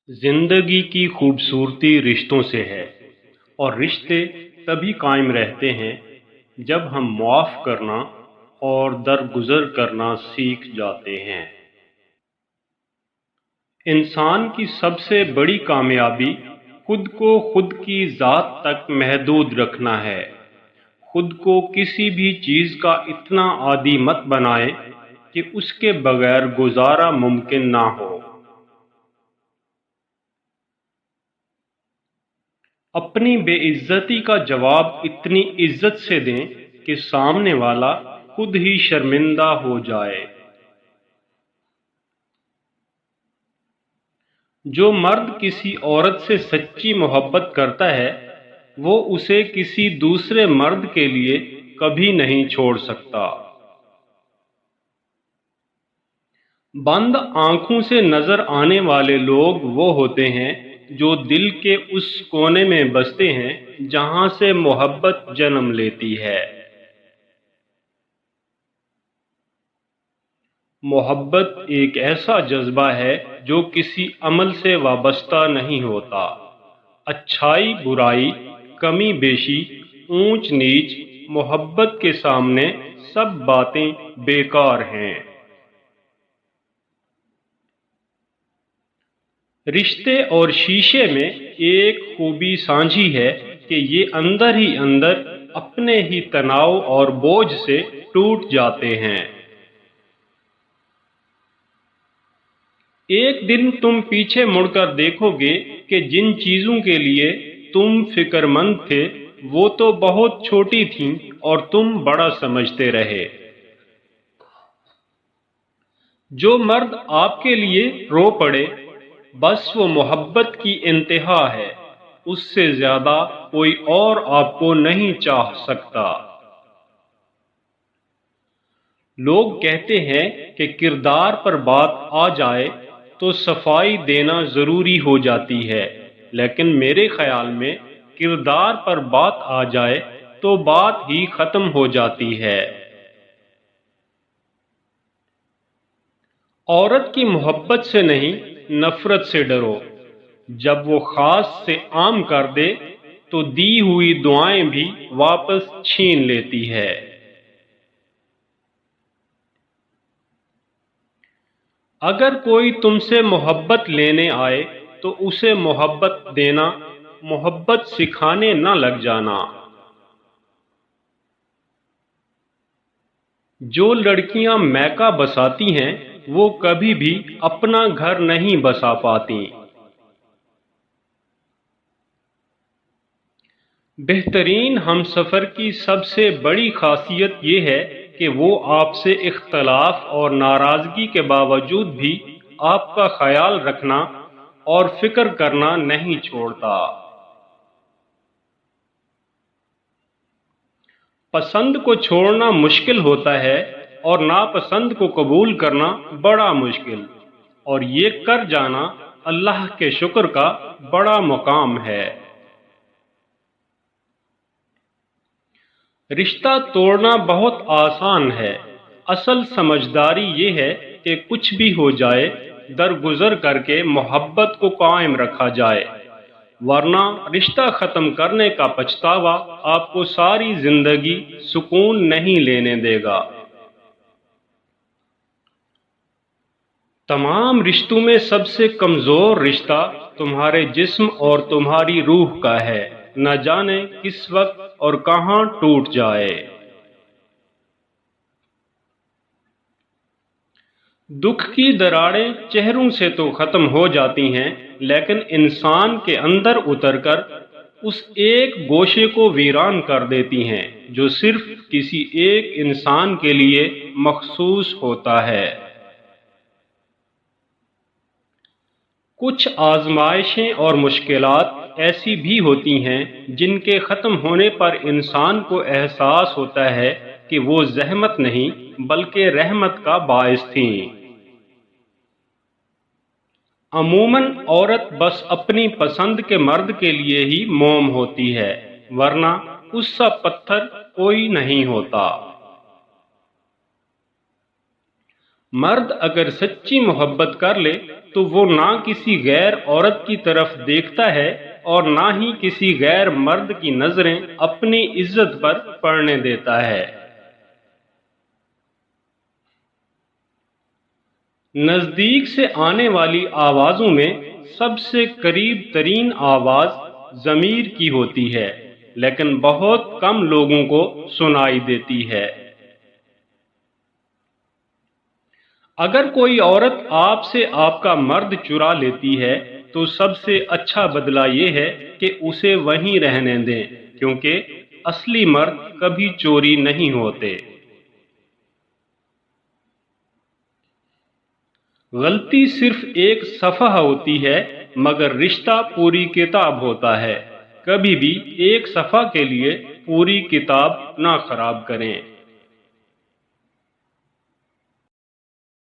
जिंदगी की खूबसूरती रिश्तों से है और रिश्ते तभी कायम रहते हैं जब हम मुआफ़ करना और दरगुजर करना सीख जाते हैं। इंसान की सबसे बड़ी कामयाबी खुद को खुद की ज़ात तक महदूद रखना है। खुद को किसी भी चीज़ का इतना आदी मत बनाएं कि उसके बगैर गुजारा मुमकिन ना हो। अपनी बेइज्जती का जवाब इतनी इज्जत से दें कि सामने वाला खुद ही शर्मिंदा हो जाए। जो मर्द किसी औरत से सच्ची मोहब्बत करता है वो उसे किसी दूसरे मर्द के लिए कभी नहीं छोड़ सकता। बंद आंखों से नजर आने वाले लोग वो होते हैं जो दिल के उस कोने में बसते हैं जहां से मोहब्बत जन्म लेती है। मोहब्बत एक ऐसा जज्बा है जो किसी अमल से वाबस्ता नहीं होता। अच्छाई बुराई, कमी बेशी, ऊंच नीच, मोहब्बत के सामने सब बातें बेकार हैं। रिश्ते और शीशे में एक खूबी सांझी है कि ये अंदर ही अंदर अपने ही तनाव और बोझ से टूट जाते हैं। एक दिन तुम पीछे मुड़कर देखोगे कि जिन चीजों के लिए तुम फिक्रमंद थे वो तो बहुत छोटी थीं और तुम बड़ा समझते रहे। जो मर्द आपके लिए रो पड़े बस वो मोहब्बत की इंतहा है। उससे ज्यादा कोई और आपको नहीं चाह सकता। लोग कहते हैं कि किरदार पर बात आ जाए तो सफाई देना जरूरी हो जाती है, लेकिन मेरे ख्याल में किरदार पर बात आ जाए तो बात ही खत्म हो जाती है। औरत की मोहब्बत से नहीं, नफरत से डरो। जब वो खास से आम कर दे तो दी हुई दुआएं भी वापस छीन लेती है। अगर कोई तुमसे मोहब्बत लेने आए तो उसे मोहब्बत देना, मोहब्बत सिखाने न लग जाना। जो लड़कियां मैका बसाती हैं वो कभी भी अपना घर नहीं बसा पाती। बेहतरीन हमसफर की सबसे बड़ी खासियत ये है कि वो आपसे इख्तलाफ और नाराजगी के बावजूद भी आपका ख्याल रखना और फिक्र करना नहीं छोड़ता। पसंद को छोड़ना मुश्किल होता है और नापसंद को कबूल करना बड़ा मुश्किल, और ये कर जाना अल्लाह के शुक्र का बड़ा मुकाम है। रिश्ता तोड़ना बहुत आसान है। असल समझदारी ये है कि कुछ भी हो जाए दरगुजर करके मोहब्बत को कायम रखा जाए, वरना रिश्ता खत्म करने का पछतावा आपको सारी जिंदगी सुकून नहीं लेने देगा। तमाम रिश्तों में सबसे कमजोर रिश्ता तुम्हारे जिस्म और तुम्हारी रूह का है। न जाने किस वक्त और कहां टूट जाए। दुख की दरारें चेहरों से तो खत्म हो जाती हैं, लेकिन इंसान के अंदर उतरकर उस एक गोशे को वीरान कर देती हैं जो सिर्फ किसी एक इंसान के लिए मखसूस होता है। कुछ आजमाइशें और मुश्किलात ऐसी भी होती हैं जिनके ख़त्म होने पर इंसान को एहसास होता है कि वो ज़हमत नहीं बल्कि रहमत का बाइस थीं। अमूमन औरत बस अपनी पसंद के मर्द के लिए ही मोम होती है, वरना उसका पत्थर कोई नहीं होता। مرد اگر سچی محبت کر لے تو وہ نہ کسی غیر عورت کی طرف دیکھتا ہے اور نہ ہی کسی غیر مرد کی نظریں اپنی عزت پر پڑنے دیتا ہے۔ نزدیک سے آنے والی آوازوں میں سب سے قریب ترین آواز ضمیر کی ہوتی ہے، لیکن بہت کم لوگوں کو سنائی دیتی ہے۔ اگر کوئی عورت آپ سے آپ کا مرد چرا لیتی ہے تو سب سے اچھا بدلہ یہ ہے کہ اسے وہیں رہنے دیں، کیونکہ اصلی مرد کبھی چوری نہیں ہوتے۔ غلطی صرف ایک صفحہ ہوتی ہے مگر رشتہ پوری کتاب ہوتا ہے۔ کبھی بھی ایک صفحہ کے لیے پوری کتاب نہ خراب کریں۔